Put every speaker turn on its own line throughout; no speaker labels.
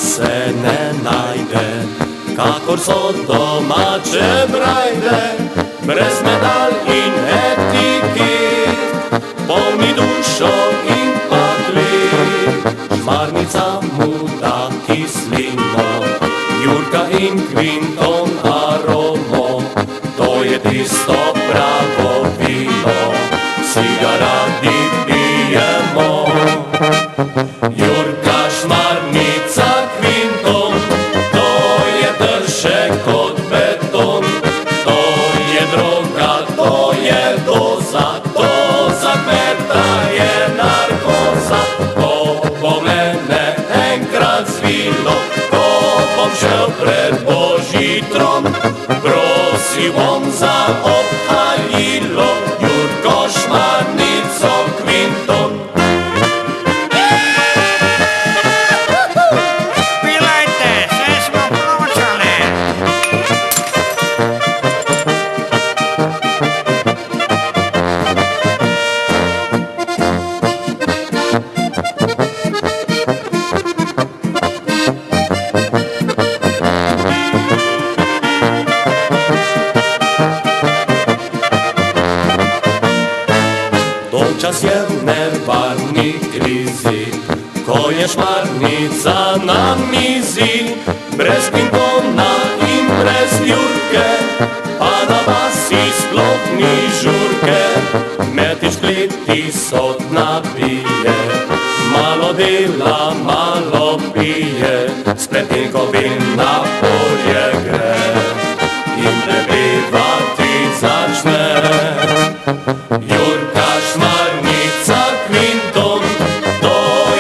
se ne najde, kakor so domače brajde, brez medalj in etiket, polni dušo in pakli. Žmarnica mu da kislino, Jurka in Kvinton aromo, to je tisto pravo vino, vsi ga radi pijemo. Jurka, Šmarnica, Kvinton, to je trše kot beton, to je droga, to je doza, to za kmeta je narkoza. Ko bo mene enkrat zvilo, ko bom šel pred Božji tron, prosil bom za obhajilo, Jurko, Šmarnico, Kvinton. Čas je v nevarni krizi, ko je Šmarnica na mizi, brez Kvintona in brez Jurke, pa na vasi sploh ni žurke. Kmetič kleti sod nabije, malo dela, malo pije, s pletenko na polje gre in prepevati začne. Jurka, Šmarnica, Kvinton, to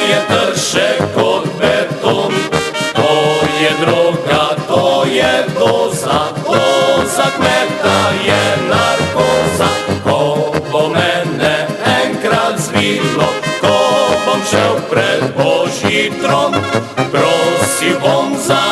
je trše kot beton, to je droga, to je doza, to za kmeta je narkoza. Ko bo mene enkrat zvilo, ko bom šel pred Božji tron, prosil bom za